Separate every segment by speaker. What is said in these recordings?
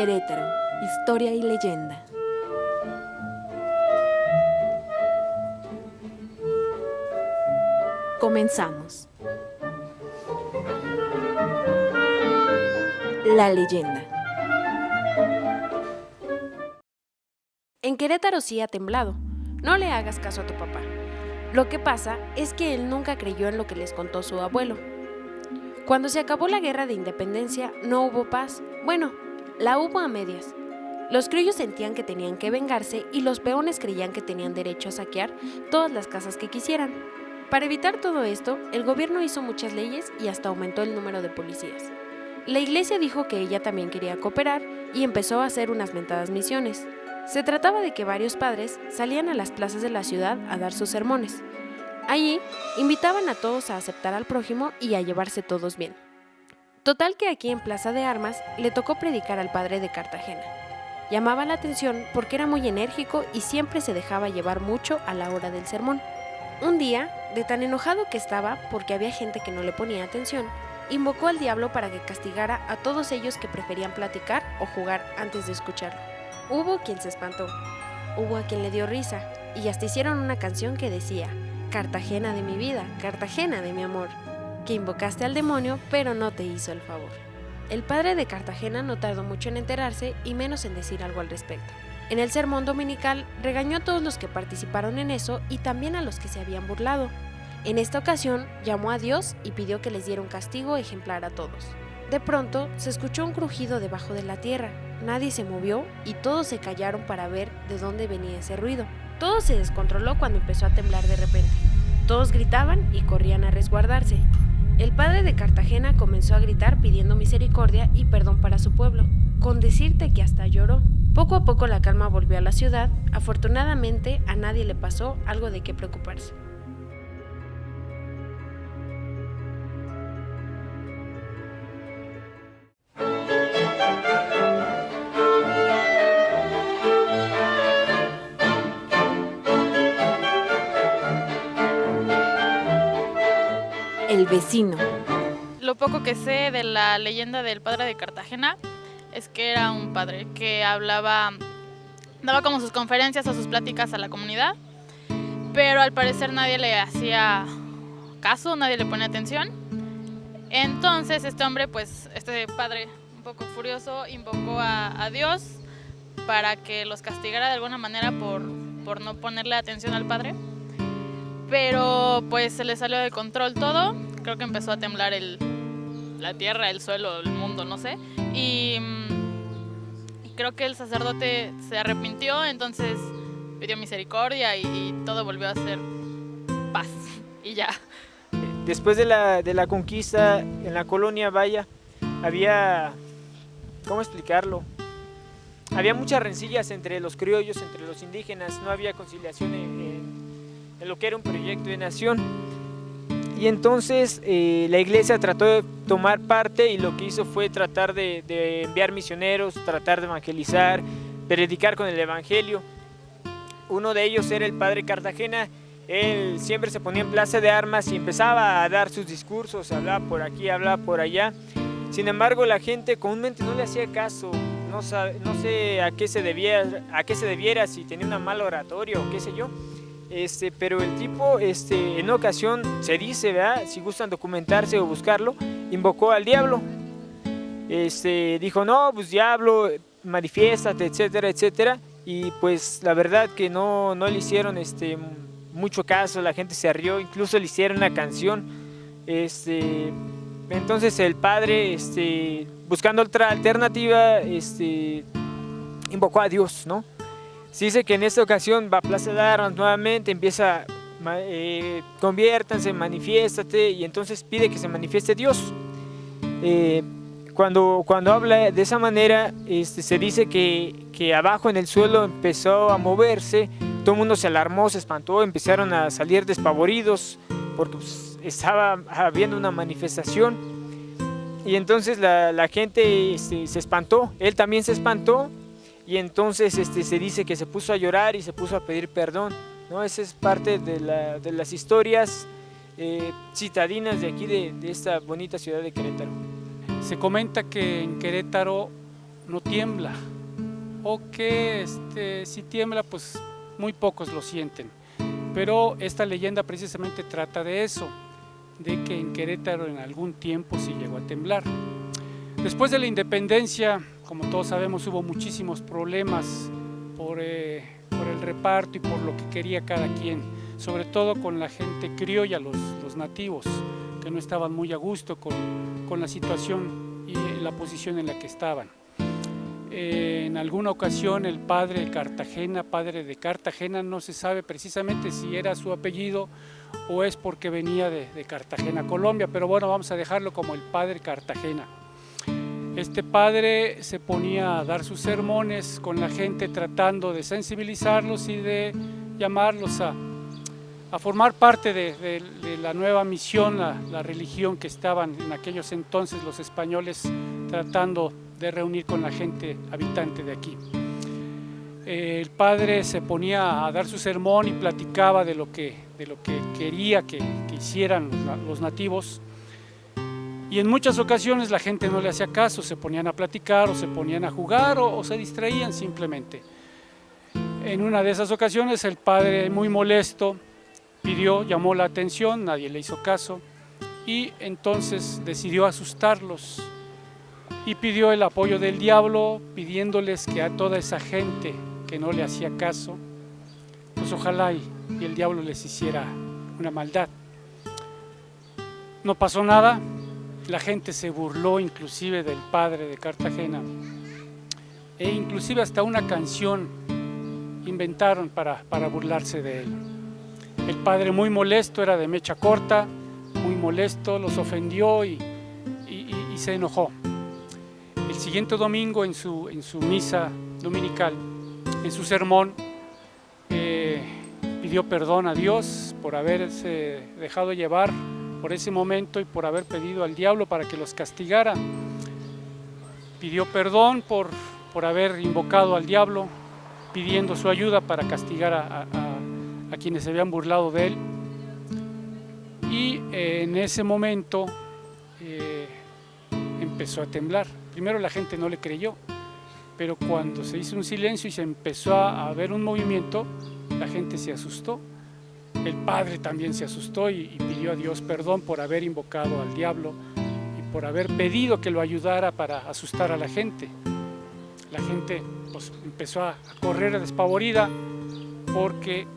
Speaker 1: Querétaro, historia y leyenda. Comenzamos. La leyenda. En Querétaro sí ha temblado. No le hagas caso a tu papá. Lo que pasa es que él nunca creyó en lo que les contó su abuelo. Cuando se acabó la guerra de independencia, no hubo paz. Bueno, la hubo a medias. Los criollos sentían que tenían que vengarse y los peones creían que tenían derecho a saquear todas las casas que quisieran. Para evitar todo esto, el gobierno hizo muchas leyes y hasta aumentó el número de policías. La iglesia dijo que ella también quería cooperar y empezó a hacer unas mentadas misiones. Se trataba de que varios padres salían a las plazas de la ciudad a dar sus sermones. Allí, invitaban a todos a aceptar al prójimo y a llevarse todos bien. Total que aquí en Plaza de Armas le tocó predicar al padre de Cartagena. Llamaba la atención porque era muy enérgico y siempre se dejaba llevar mucho a la hora del sermón. Un día, de tan enojado que estaba porque había gente que no le ponía atención, invocó al diablo para que castigara a todos ellos que preferían platicar o jugar antes de escucharlo. Hubo quien se espantó, hubo a quien le dio risa y hasta hicieron una canción que decía: Cartagena de mi vida, Cartagena de mi amor, que invocaste al demonio pero no te hizo el favor. El padre de Cartagena no tardó mucho en enterarse y menos en decir algo al respecto. En el sermón dominical regañó a todos los que participaron en eso y también a los que se habían burlado. En esta ocasión llamó a Dios y pidió que les diera un castigo ejemplar a todos. De pronto se escuchó un crujido debajo de la tierra, nadie se movió y todos se callaron para ver de dónde venía ese ruido. Todo se descontroló cuando empezó a temblar de repente. Todos gritaban y corrían a resguardarse. El padre de Cartagena comenzó a gritar pidiendo misericordia y perdón para su pueblo, con decirte que hasta lloró. Poco a poco la calma volvió a la ciudad. Afortunadamente a nadie le pasó algo de qué preocuparse. El vecino.
Speaker 2: Lo poco que sé de la leyenda del padre de Cartagena es que era un padre que daba como sus conferencias o sus pláticas a la comunidad, pero al parecer nadie le hacía caso, nadie le ponía atención. Entonces este padre un poco furioso invocó a Dios para que los castigara de alguna manera por no ponerle atención al padre. Pero pues se le salió de control todo, creo que empezó a temblar la tierra, el suelo, el mundo, no sé. Y creo que el sacerdote se arrepintió, entonces pidió misericordia y todo volvió a ser paz y ya.
Speaker 3: Después de la conquista en la colonia Vaya, había, ¿cómo explicarlo? Había muchas rencillas entre los criollos, entre los indígenas, no había conciliación en lo que era un proyecto de nación. Y entonces la iglesia trató de tomar parte y lo que hizo fue tratar de enviar misioneros, tratar de evangelizar, predicar con el evangelio. Uno de ellos era el padre Cartagena. Él siempre se ponía en Plaza de Armas y empezaba a dar sus discursos, hablaba por aquí, hablaba por allá. Sin embargo, la gente comúnmente no le hacía caso, no sé a qué se debiera, si tenía una mala oratoria o qué sé yo. Pero el tipo en una ocasión se dice, ¿verdad? Si gustan documentarse o buscarlo, invocó al diablo. Dijo: no, pues diablo, manifiéstate, etcétera, etcétera. Y pues la verdad que no le hicieron mucho caso, la gente se rió, incluso le hicieron una canción. Entonces el padre, buscando otra alternativa, invocó a Dios, ¿no? Se dice que en esta ocasión va a Plaza de Armas nuevamente, empieza, conviértanse, manifiéstate, y entonces pide que se manifieste Dios. Cuando habla de esa manera, se dice que abajo en el suelo empezó a moverse, todo el mundo se alarmó, se espantó, empezaron a salir despavoridos porque pues, estaba habiendo una manifestación. Y entonces la gente se espantó, él también se espantó. Y entonces se dice que se puso a llorar y se puso a pedir perdón, ¿no? Esa es parte de las historias citadinas de aquí, de esta bonita ciudad de Querétaro.
Speaker 4: Se comenta que en Querétaro no tiembla, o que si tiembla, pues muy pocos lo sienten. Pero esta leyenda precisamente trata de eso, de que en Querétaro en algún tiempo sí llegó a temblar. Después de la independencia, como todos sabemos, hubo muchísimos problemas por el reparto y por lo que quería cada quien, sobre todo con la gente criolla, los nativos, que no estaban muy a gusto con la situación y la posición en la que estaban. En alguna ocasión el padre de Cartagena, no se sabe precisamente si era su apellido o es porque venía de Cartagena, Colombia, pero bueno, vamos a dejarlo como el padre Cartagena. Este padre se ponía a dar sus sermones con la gente, tratando de sensibilizarlos y de llamarlos a formar parte de la nueva misión, la religión que estaban en aquellos entonces los españoles tratando de reunir con la gente habitante de aquí. El padre se ponía a dar su sermón y platicaba de lo que quería que hicieran los nativos, y en muchas ocasiones la gente no le hacía caso, se ponían a platicar o se ponían a jugar o se distraían simplemente. En una de esas ocasiones el padre, muy molesto, llamó la atención, nadie le hizo caso, y entonces decidió asustarlos y pidió el apoyo del diablo, pidiéndoles que a toda esa gente que no le hacía caso, pues ojalá y el diablo les hiciera una maldad. No pasó nada, la gente se burló inclusive del padre de Cartagena, e inclusive hasta una canción inventaron para burlarse de él. El padre, muy molesto, era de mecha corta, muy molesto, los ofendió y se enojó. El siguiente domingo en su misa dominical, en su sermón, pidió perdón a Dios por haberse dejado llevar por ese momento y por haber pedido al diablo para que los castigara. Pidió perdón por haber invocado al diablo, pidiendo su ayuda para castigar a quienes se habían burlado de él. Y en ese momento empezó a temblar. Primero la gente no le creyó, pero cuando se hizo un silencio y se empezó a ver un movimiento, la gente se asustó. El padre también se asustó y pidió a Dios perdón por haber invocado al diablo y por haber pedido que lo ayudara para asustar a la gente. La gente pues empezó a correr despavorida porque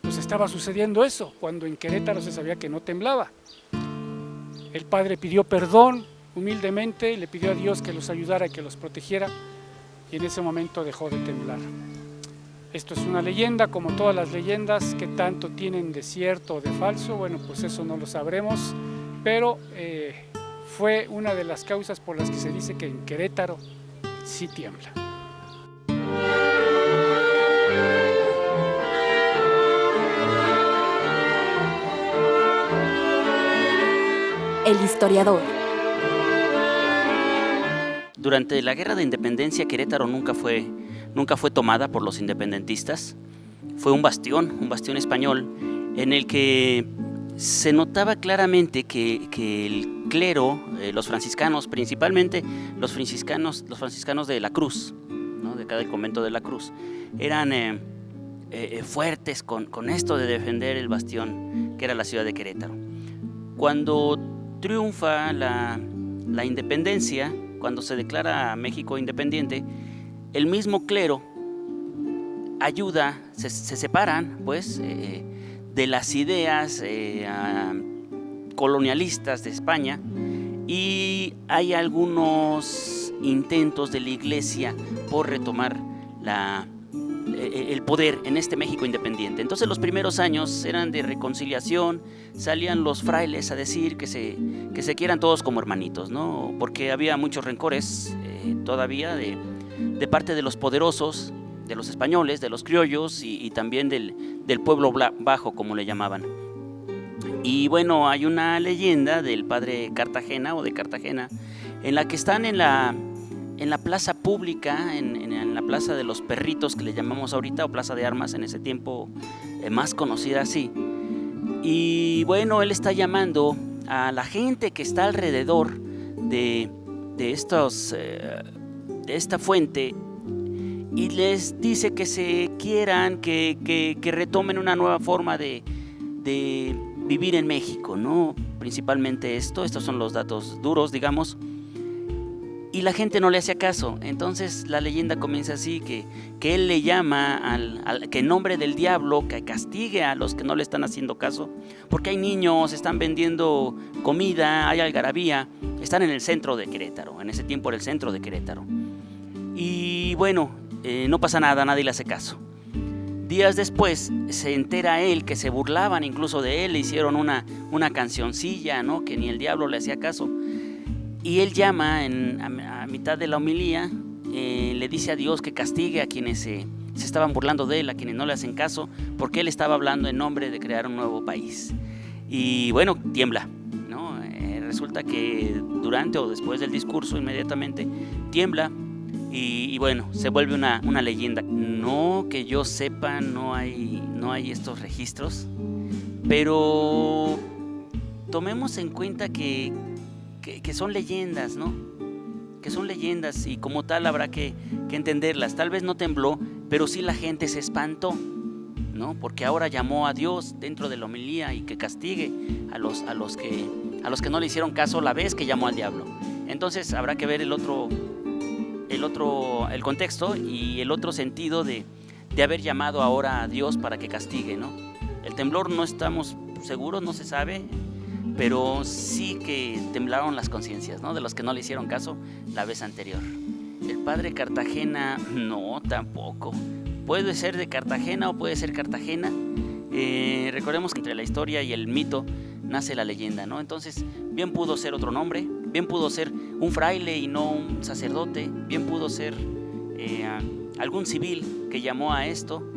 Speaker 4: pues estaba sucediendo eso, cuando en Querétaro se sabía que no temblaba. El padre pidió perdón humildemente, le pidió a Dios que los ayudara y que los protegiera, y en ese momento dejó de temblar. Esto es una leyenda, como todas las leyendas, que tanto tienen de cierto o de falso, bueno, pues eso no lo sabremos, pero fue una de las causas por las que se dice que en Querétaro sí tiembla.
Speaker 1: El historiador.
Speaker 5: Durante la Guerra de Independencia, Querétaro nunca fue tomada por los independentistas. Fue un bastión español en el que se notaba claramente que el clero, los franciscanos, principalmente los franciscanos de la Cruz, ¿no? De cada convento de la Cruz, eran fuertes con esto de defender el bastión que era la ciudad de Querétaro. Cuando triunfa la independencia, cuando se declara México independiente, el mismo clero ayuda, se separan pues de las ideas colonialistas de España, y hay algunos intentos de la iglesia por retomar el poder en este México independiente. Entonces los primeros años eran de reconciliación, salían los frailes a decir que se quieran todos como hermanitos, ¿no? Porque había muchos rencores todavía de parte de los poderosos, de los españoles, de los criollos y también del pueblo bajo, como le llamaban. Y bueno, hay una leyenda del padre Cartagena o de Cartagena, en la que están en la plaza pública, en la plaza de los perritos que le llamamos ahorita, o plaza de armas en ese tiempo, más conocida así. Y bueno, él está llamando a la gente que está alrededor de estos esta fuente y les dice que se quieran, que retomen una nueva forma de vivir en México, ¿no? Principalmente estos son los datos duros, digamos. Y la gente no le hacía caso. Entonces la leyenda comienza así, que él le llama que en nombre del diablo que castigue a los que no le están haciendo caso, porque hay niños, están vendiendo comida, hay algarabía, están en el centro de Querétaro, en ese tiempo era el centro de Querétaro. Y bueno, no pasa nada, nadie le hace caso. Días después se entera él que se burlaban incluso de él, le hicieron una cancioncilla, ¿no? Que ni el diablo le hacía caso. Y él llama a mitad de la homilía, le dice a Dios que castigue a quienes se estaban burlando de él, a quienes no le hacen caso, porque él estaba hablando en nombre de crear un nuevo país. Y bueno, tiembla, ¿no? Resulta que durante o después del discurso inmediatamente tiembla y bueno, se vuelve una leyenda. No que yo sepa, no hay estos registros, pero tomemos en cuenta que son leyendas, ¿no? Que son leyendas y como tal habrá que entenderlas. Tal vez no tembló, pero sí la gente se espantó, ¿no? Porque ahora llamó a Dios dentro de la homilía y que castigue a los que no le hicieron caso la vez que llamó al diablo. Entonces habrá que ver el contexto y el otro sentido de haber llamado ahora a Dios para que castigue, ¿no? El temblor no estamos seguros, no se sabe, pero sí que temblaron las conciencias, ¿no? De los que no le hicieron caso la vez anterior. El padre Cartagena, no, tampoco. Puede ser de Cartagena o puede ser Cartagena. Recordemos que entre la historia y el mito nace la leyenda, ¿no? Entonces, bien pudo ser otro nombre, bien pudo ser un fraile y no un sacerdote, bien pudo ser algún civil que llamó a esto,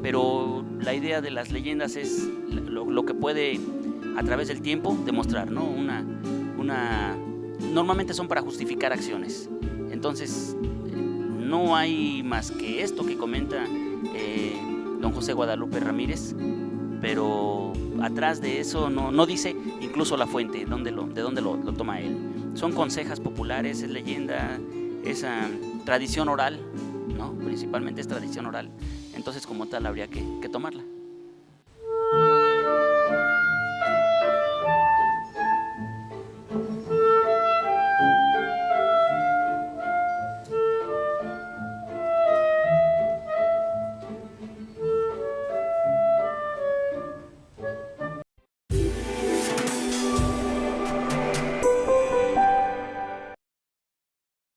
Speaker 5: pero la idea de las leyendas es lo que puede a través del tiempo demostrar, ¿no? Normalmente son para justificar acciones. Entonces, no hay más que esto que comenta don José Guadalupe Ramírez, pero atrás de eso no dice incluso la fuente, de dónde lo toma él. Son consejas populares, es leyenda, es tradición oral, ¿no? Principalmente es tradición oral. Entonces, como tal, habría que tomarla.